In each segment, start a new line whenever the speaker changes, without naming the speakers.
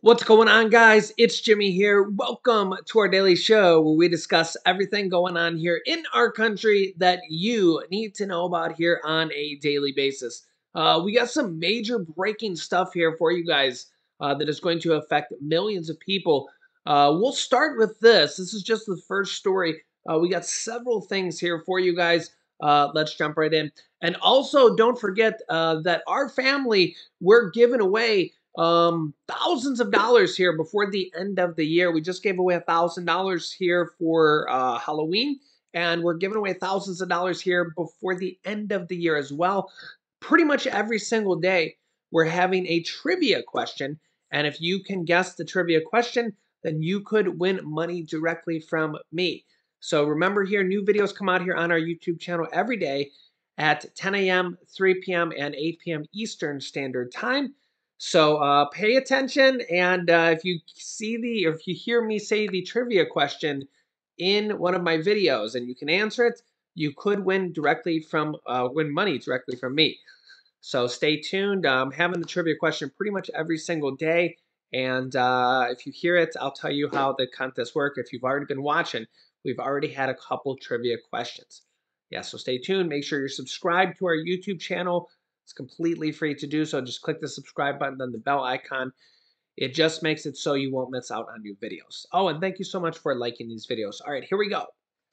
What's going on, guys? It's Jimmy here. Welcome to our daily show where we discuss everything going on here in our country that you need to know about here on a daily basis. We got some major breaking stuff here for you guys that is going to affect millions of people. We'll start with this. This is just the first story. We got several things here for you guys. Let's jump right in. And also, don't forget that our family, we're giving away thousands of dollars here before the end of the year. We just gave away $1,000 here for Halloween, and we're giving away thousands of dollars here before the end of the year as well. Pretty much every single day, we're having a trivia question, and if you can guess the trivia question, then you could win money directly from me. So remember here, new videos come out here on our YouTube channel every day at 10 a.m., 3 p.m., and 8 p.m. Eastern Standard Time. So pay attention, and if you hear me say the trivia question in one of my videos and you can answer it, you could win money directly from me. So stay tuned. I'm having the trivia question pretty much every single day, and if you hear it, I'll tell you how the contests work. If you've already been watching, we've already had a couple trivia questions. Yeah, so stay tuned. Make sure you're subscribed to our YouTube channel. It's completely free to do so. Just click the subscribe button, then the bell icon. It just makes it so you won't miss out on new videos. Oh, and thank you so much for liking these videos. All right, here we go.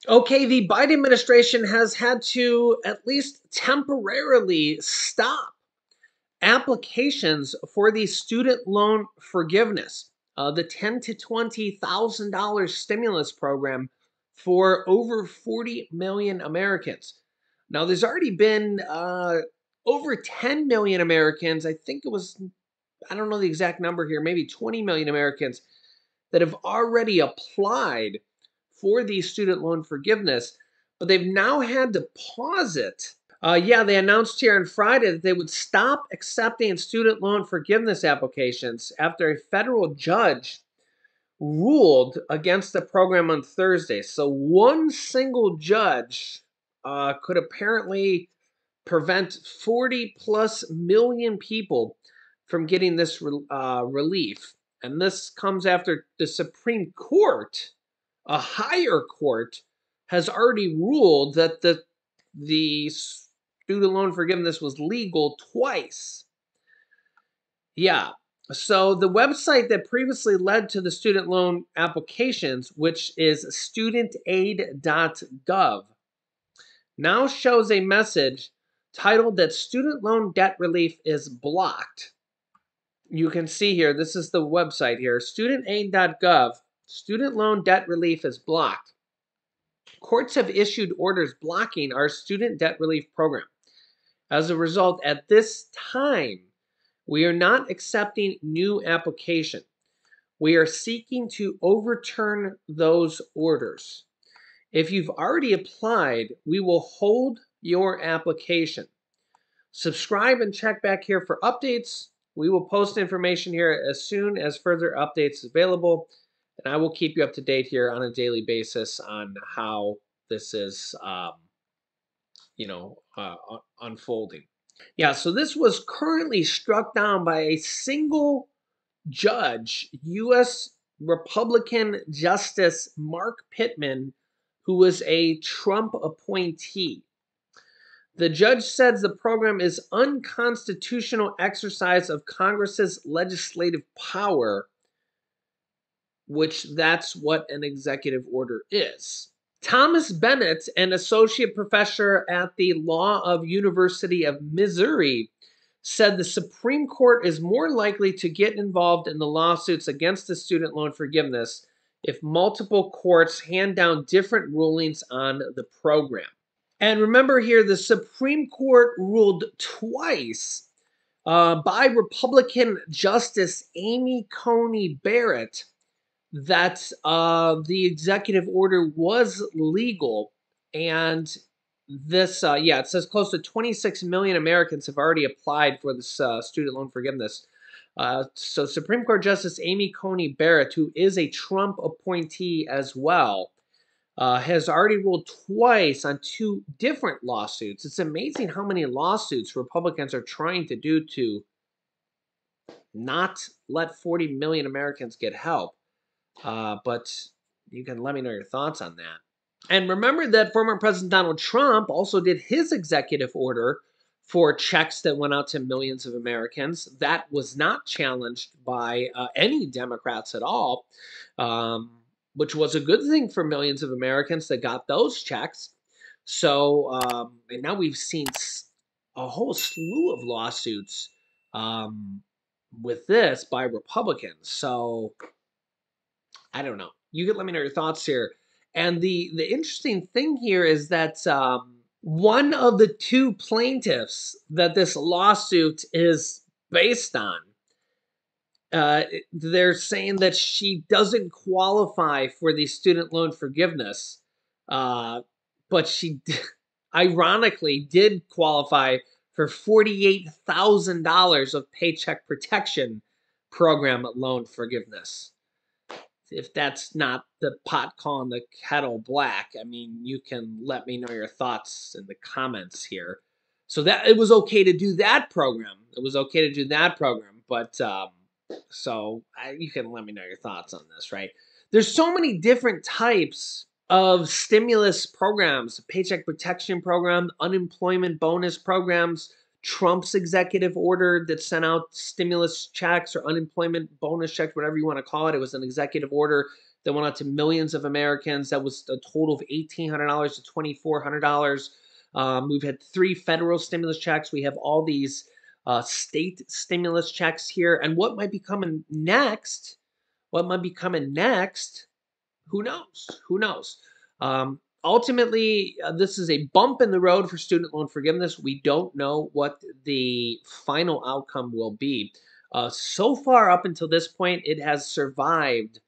Okay, the Biden administration has had to at least temporarily stop applications for the student loan forgiveness, the $10,000 to $20,000 stimulus program for over 40 million Americans. Now, there's already been over 10 million Americans, I think it was, I don't know the exact number here, maybe 20 million Americans that have already applied for the student loan forgiveness, but they've now had to pause it. They announced here on Friday that they would stop accepting student loan forgiveness applications after a federal judge ruled against the program on Thursday. So one single judge could apparently prevent 40 plus million people from getting this relief. And this comes after the Supreme Court, a higher court, has already ruled that the student loan forgiveness was legal twice. Yeah. So the website that previously led to the student loan applications, which is studentaid.gov, now shows a message titled that student loan debt relief is blocked. You can see here, this is the website here, studentaid.gov, student loan debt relief is blocked. Courts have issued orders blocking our student debt relief program. As a result, at this time, we are not accepting new application. We are seeking to overturn those orders. If you've already applied, we will hold your application. Subscribe and check back here for updates. We will post information here as soon as further updates available, and I will keep you up to date here on a daily basis on how this is, unfolding. Yeah, so this was currently struck down by a single judge, U.S. Republican Justice Mark Pittman, who was a Trump appointee. The judge says the program is unconstitutional exercise of Congress's legislative power, which that's what an executive order is. Thomas Bennett, an associate professor at the Law of University of Missouri, said the Supreme Court is more likely to get involved in the lawsuits against the student loan forgiveness if multiple courts hand down different rulings on the program. And remember here, the Supreme Court ruled twice by Republican Justice Amy Coney Barrett that the executive order was legal, and this, it says close to 26 million Americans have already applied for this student loan forgiveness. So Supreme Court Justice Amy Coney Barrett, who is a Trump appointee as well, has already ruled twice on two different lawsuits. It's amazing how many lawsuits Republicans are trying to do to not let 40 million Americans get help. But you can let me know your thoughts on that. And remember that former President Donald Trump also did his executive order for checks that went out to millions of Americans. That was not challenged by any Democrats at all, which was a good thing for millions of Americans that got those checks. So, and now we've seen a whole slew of lawsuits with this by Republicans. So, I don't know. You can let me know your thoughts here. And the interesting thing here is that one of the two plaintiffs that this lawsuit is based on, they're saying that she doesn't qualify for the student loan forgiveness, but she ironically did qualify for $48,000 of Paycheck Protection Program loan forgiveness. If that's not the pot calling the kettle black, I mean, you can let me know your thoughts in the comments here. So that it was okay to do that program. It was okay to do that program, but you can let me know your thoughts on this, right? There's so many different types of stimulus programs, paycheck protection program, unemployment bonus programs, Trump's executive order that sent out stimulus checks or unemployment bonus checks, whatever you want to call it. It was an executive order that went out to millions of Americans. That was a total of $1,800 to $2,400. We've had 3 federal stimulus checks. We have all these state stimulus checks here. And what might be coming next? What might be coming next? Who knows? Who knows? Ultimately, this is a bump in the road for student loan forgiveness. We don't know what the final outcome will be. So far, up until this point, it has survived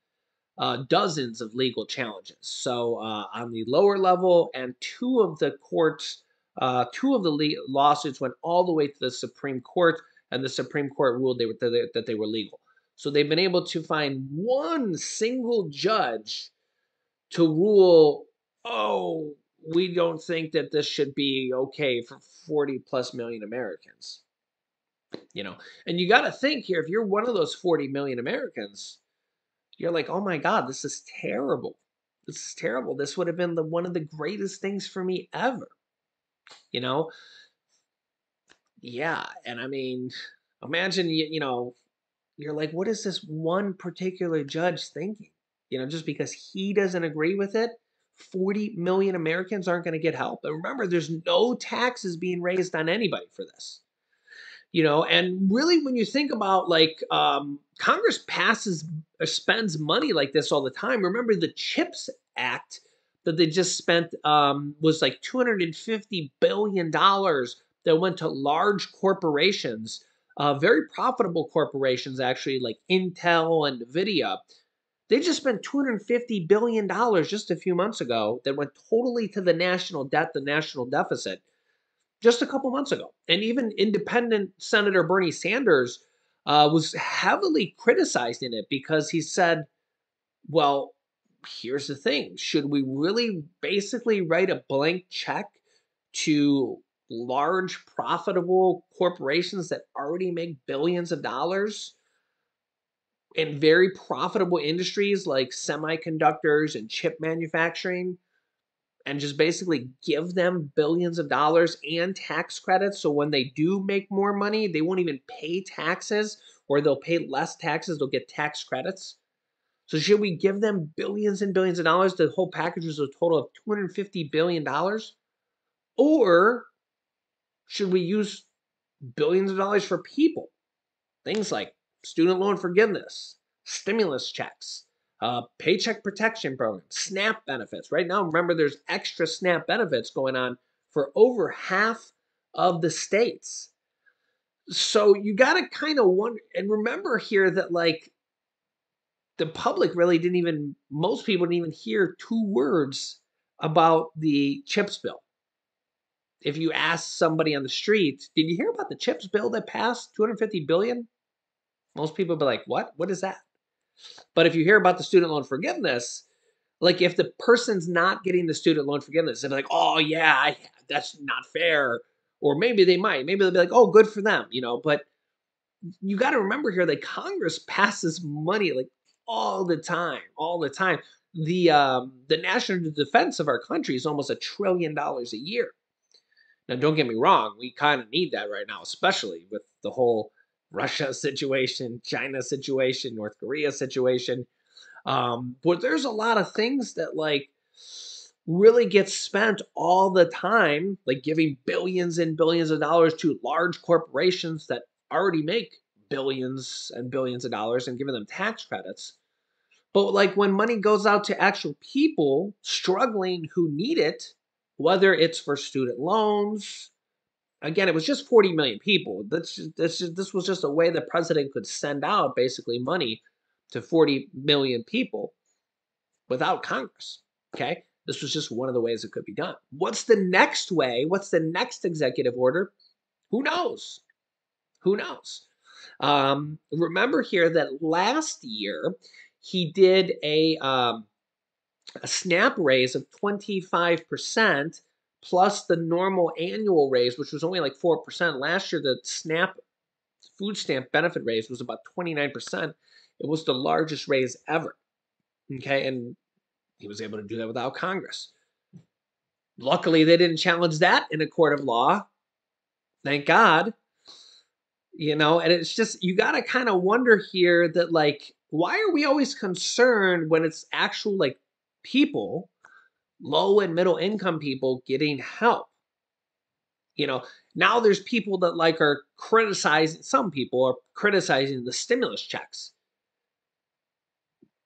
dozens of legal challenges. So, on the lower level, and two of the lawsuits went all the way to the Supreme Court, and the Supreme Court ruled that they were legal. So, they've been able to find one single judge to rule, oh, we don't think that this should be okay for 40 plus million Americans. And you got to think here, if you're one of those 40 million Americans, you're like, oh my God, this is terrible. This is terrible. This would have been one of the greatest things for me ever. You know? Yeah. And I mean, imagine, you're like, what is this one particular judge thinking? Just because he doesn't agree with it, 40 million Americans aren't going to get help. And remember, there's no taxes being raised on anybody for this. And really, when you think about Congress passes or spends money like this all the time. Remember the CHIPS Act that they just spent was like $250 billion that went to large corporations, very profitable corporations, actually, like Intel and NVIDIA. They just spent $250 billion just a few months ago that went totally to the national debt, the national deficit, just a couple months ago. And even independent Senator Bernie Sanders was heavily criticized in it because he said, well, here's the thing. Should we really basically write a blank check to large profitable corporations that already make billions of dollars in very profitable industries like semiconductors and chip manufacturing, and just basically give them billions of dollars and tax credits, so when they do make more money, they won't even pay taxes, or they'll pay less taxes, they'll get tax credits? So should we give them billions and billions of dollars? The whole package is a total of $250 billion. Or should we use billions of dollars for people? Things like student loan forgiveness, stimulus checks, paycheck protection program, SNAP benefits. Right now, remember, there's extra SNAP benefits going on for over half of the states. So you got to kind of wonder, and remember here that the public really most people didn't even hear 2 words about the CHIPS bill. If you ask somebody on the street, did you hear about the CHIPS bill that passed $250 billion? Most people be like, what? What is that? But if you hear about the student loan forgiveness, like if the person's not getting the student loan forgiveness, they're like, oh yeah, that's not fair. Or maybe they might. Maybe they'll be like, oh, good for them, But you got to remember here that Congress passes money like all the time, all the time. The national defense of our country is almost $1 trillion a year. Now, don't get me wrong, we kind of need that right now, especially with the whole Russia situation, China situation, North Korea situation. But there's a lot of things that like really get spent all the time, like giving billions and billions of dollars to large corporations that already make billions and billions of dollars and giving them tax credits. But like when money goes out to actual people struggling who need it, whether it's for student loans, again, it was just 40 million people. This was just a way the president could send out basically money to 40 million people without Congress. Okay. This was just one of the ways it could be done. What's the next way? What's the next executive order? Who knows? Who knows? Remember here that last year he did a SNAP raise of 25% plus the normal annual raise, which was only like 4%. Last year, the SNAP food stamp benefit raise was about 29%. It was the largest raise ever. Okay. And he was able to do that without Congress. Luckily, they didn't challenge that in a court of law. Thank God. And it's just, you got to kind of wonder here that, like, why are we always concerned when it's actual, like, people, low and middle income people getting help? Now there's people that like are criticizing, some people are criticizing the stimulus checks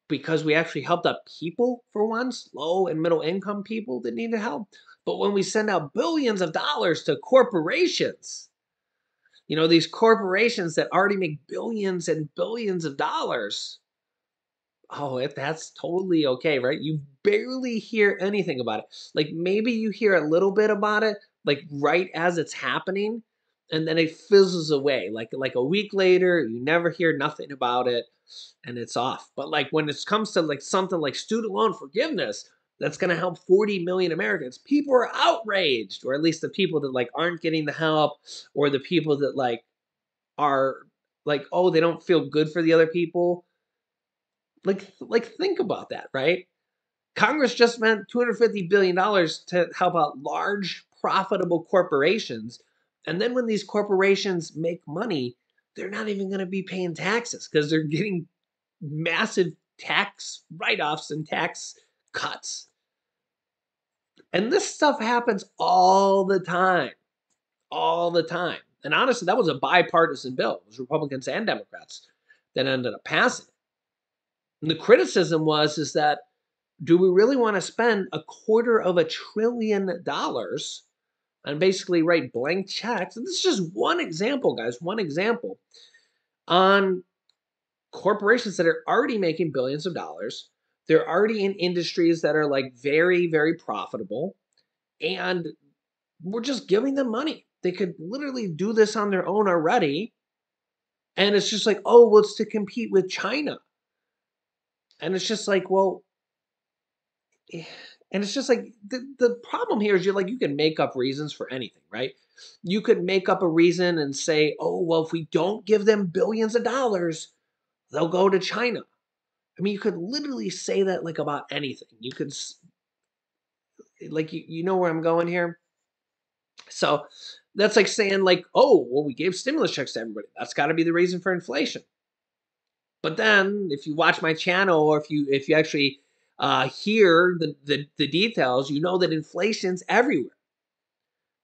because we actually helped out people for once, low and middle income people that needed help. But when we send out billions of dollars to corporations, these corporations that already make billions and billions of dollars, oh, that's totally okay, right? You barely hear anything about it. Like maybe you hear a little bit about it, like right as it's happening, and then it fizzles away. Like a week later, you never hear nothing about it, and it's off. But like when it comes to like something like student loan forgiveness, that's going to help 40 million Americans. People are outraged, or at least the people that like aren't getting the help, or the people that like are like, oh, they don't feel good for the other people. Like think about that, right? Congress just spent $250 billion to help out large, profitable corporations. And then when these corporations make money, they're not even going to be paying taxes because they're getting massive tax write-offs and tax cuts. And this stuff happens all the time, all the time. And honestly, that was a bipartisan bill. It was Republicans and Democrats that ended up passing it. And the criticism is that, do we really want to spend $250 billion and basically write blank checks? And this is just one example, guys, one example on corporations that are already making billions of dollars. They're already in industries that are like very, very profitable, and we're just giving them money. They could literally do this on their own already. And it's just like, oh, well, it's to compete with China. And it's just like, well, and it's just like the problem here is you can make up reasons for anything, right? You could make up a reason and say, oh, well, if we don't give them billions of dollars, they'll go to China. I mean, you could literally say that like about anything. You could, like, you know where I'm going here? So that's like saying like, oh, well, we gave stimulus checks to everybody. That's got to be the reason for inflation. But then if you watch my channel, or if you actually hear the details, you know that inflation's everywhere.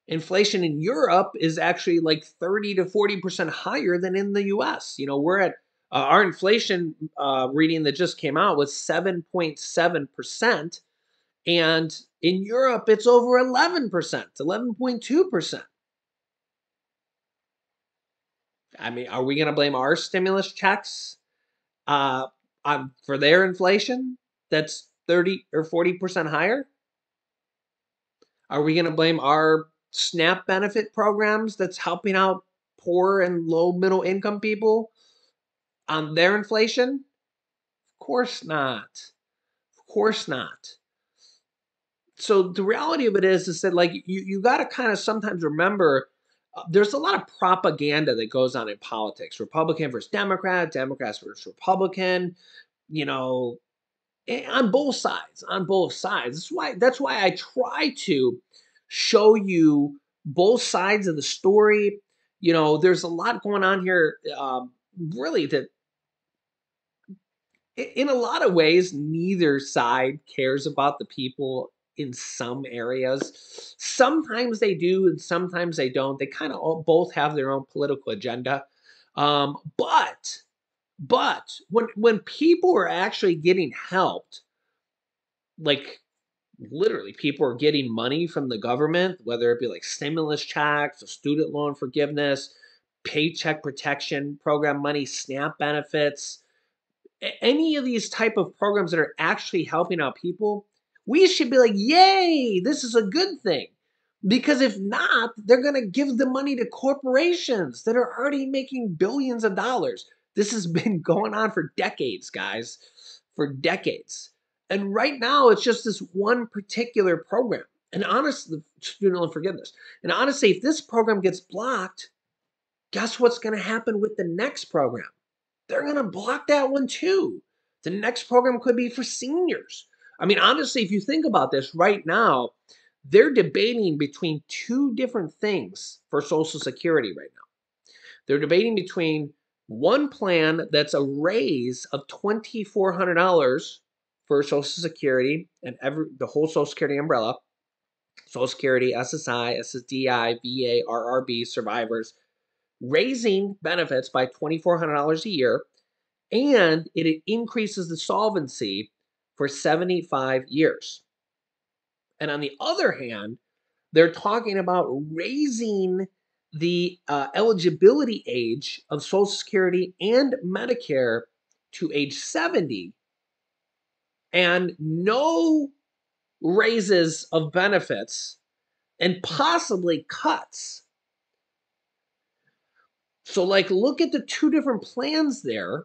Inflation in Europe is actually like 30 to 40% higher than in the US. We're at our inflation reading that just came out was 7.7%. And in Europe, it's over 11%, 11.2%. I mean, are we going to blame our stimulus checks for their inflation that's 30 or 40% higher? Are we going to blame our SNAP benefit programs that's helping out poor and low middle income people on their inflation? Of course not. Of course not. So the reality of it is that like you got to kind of sometimes remember there's a lot of propaganda that goes on in politics. Republican versus Democrat, Democrats versus Republican, you know, on both sides, on both sides. That's why I try to show you both sides of the story. There's a lot going on here, really, that in a lot of ways, neither side cares about the people in some areas. Sometimes they do, and sometimes they don't. They kind of both have their own political agenda. But when people are actually getting helped, like literally people are getting money from the government, whether it be like stimulus checks or student loan forgiveness, paycheck protection program money, SNAP benefits, any of these type of programs that are actually helping out people, we should be like, yay, this is a good thing. Because if not, they're going to give the money to corporations that are already making billions of dollars. This has been going on for decades, guys, for decades. And right now, it's just this one particular program. And honestly, student loan forgiveness. And honestly, if this program gets blocked, guess what's going to happen with the next program? They're going to block that one too. The next program could be for seniors. I mean, honestly, if you think about this right now, they're debating between two different things for Social Security right now. They're debating between one plan that's a raise of $2,400 for Social Security and the whole Social Security umbrella, Social Security, SSI, SSDI, VA, RRB, survivors, raising benefits by $2,400 a year, and it increases the solvency for 75 years. And on the other hand, they're talking about raising the eligibility age of Social Security and Medicare to age 70, and no raises of benefits and possibly cuts. So, like, look at the two different plans there.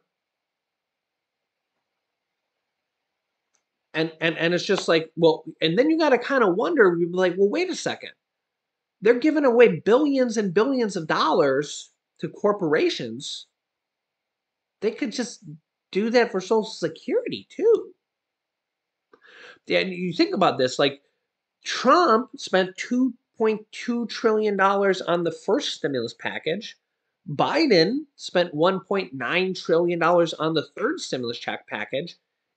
And it's just like, well, and then you got to kind of wonder, you'd be like, well, wait a second. They're giving away billions and billions of dollars to corporations. They could just do that for Social Security too. And you think about this, like Trump spent $2.2 trillion on the first stimulus package. Biden spent $1.9 trillion on the third stimulus check package.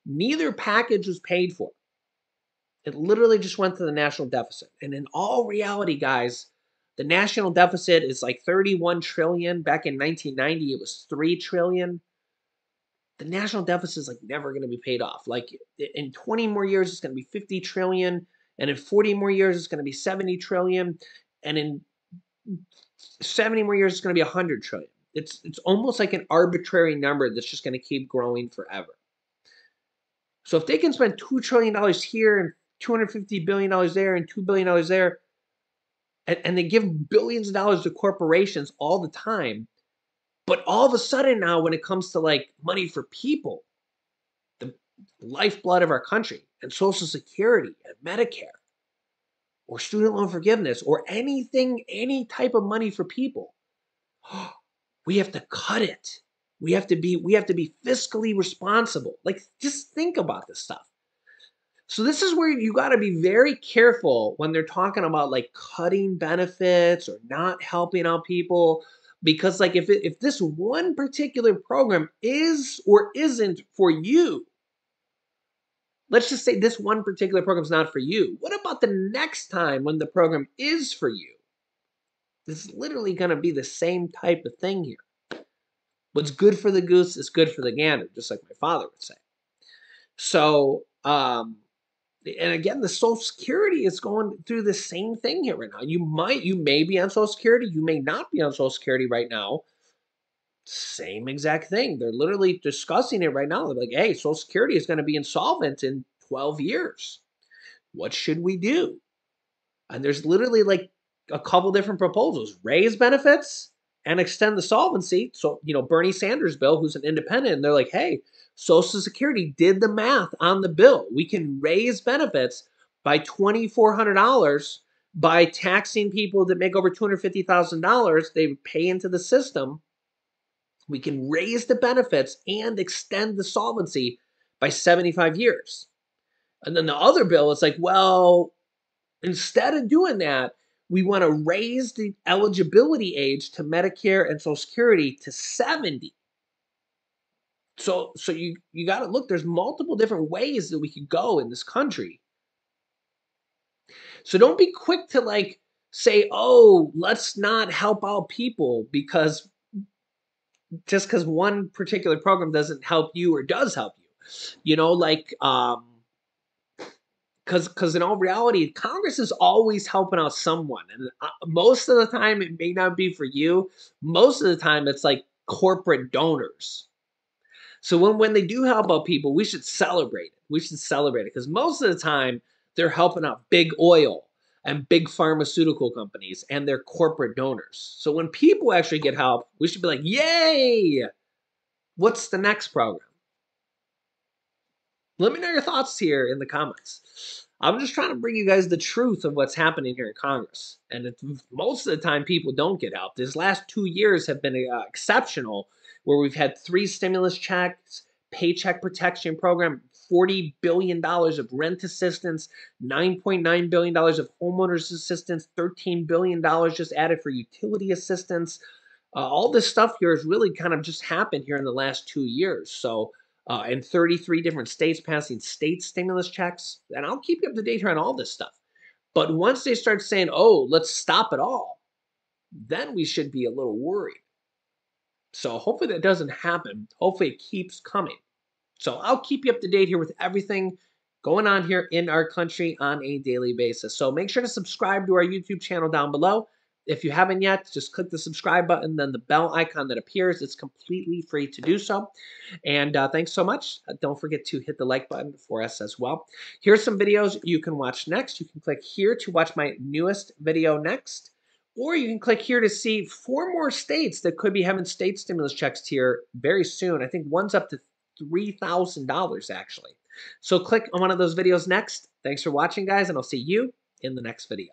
Neither package was paid for. It literally just went to the national deficit. And in all reality, guys, the national deficit is like 31 trillion. Back in 1990, it was 3 trillion. The national deficit is like never going to be paid off. Like in 20 more years, it's going to be 50 trillion. And in 40 more years, it's going to be 70 trillion. And in 70 more years, it's going to be 100 trillion. It's almost like an arbitrary number that's just going to keep growing forever. So if they can spend $2 trillion here and $250 billion there and $2 billion there, and they give billions of dollars to corporations all the time, but all of a sudden now when it comes to like money for people, the lifeblood of our country, and Social Security and Medicare or student loan forgiveness or anything, any type of money for people, we have to cut it. We have to be fiscally responsible. Like, just think about this stuff. So this is where you got to be very careful when they're talking about like cutting benefits or not helping out people, because like if this one particular program is or isn't for you, let's just say this one particular program is not for you. What about the next time when the program is for you? This is literally going to be the same type of thing here. What's good for the goose is good for the gander, just like my father would say. So, and again, the Social Security is going through the same thing here right now. You may be on Social Security, you may not be on Social Security right now. Same exact thing. They're literally discussing it right now. They're like, hey, Social Security is going to be insolvent in 12 years. What should we do? And there's literally like a couple different proposals. Raise benefits and extend the solvency. So, Bernie Sanders' bill, who's an independent, and they're like, hey, Social Security did the math on the bill. We can raise benefits by $2,400 By taxing people that make over $250,000, they pay into the system. We can raise the benefits and extend the solvency by 75 years. And then the other bill is like, well, instead of doing that, we want to raise the eligibility age to Medicare and Social Security to 70. So you got to look. There's multiple different ways that we could go in this country. So don't be quick to like say, oh, let's not help out people because just because one particular program doesn't help you or does help you, like because in all reality, Congress is always helping out someone, and most of the time it may not be for you. Most of the time it's like corporate donors. So when they do help out people, we should celebrate it. We should celebrate it because most of the time they're helping out big oil and big pharmaceutical companies and their corporate donors. So when people actually get help, we should be like, yay! What's the next program? Let me know your thoughts here in the comments. I'm just trying to bring you guys the truth of what's happening here in Congress. And most of the time, people don't get help. These last 2 years have been exceptional, where we've had 3 stimulus checks, paycheck protection program, $40 billion of rent assistance, $9.9 billion of homeowners assistance, $13 billion just added for utility assistance. All this stuff here has really kind of just happened here in the last 2 years. So, and 33 different states passing state stimulus checks. And I'll keep you up to date here on all this stuff. But once they start saying, oh, let's stop it all, then we should be a little worried. So hopefully that doesn't happen. Hopefully it keeps coming. So I'll keep you up to date here with everything going on here in our country on a daily basis. So make sure to subscribe to our YouTube channel down below. If you haven't yet, just click the subscribe button, then the bell icon that appears. It's completely free to do so. And thanks so much. Don't forget to hit the like button for us as well. Here's some videos you can watch next. You can click here to watch my newest video next. Or you can click here to see 4 more states that could be having state stimulus checks here very soon. I think one's up to $3,000 actually. So click on one of those videos next. Thanks for watching, guys, and I'll see you in the next video.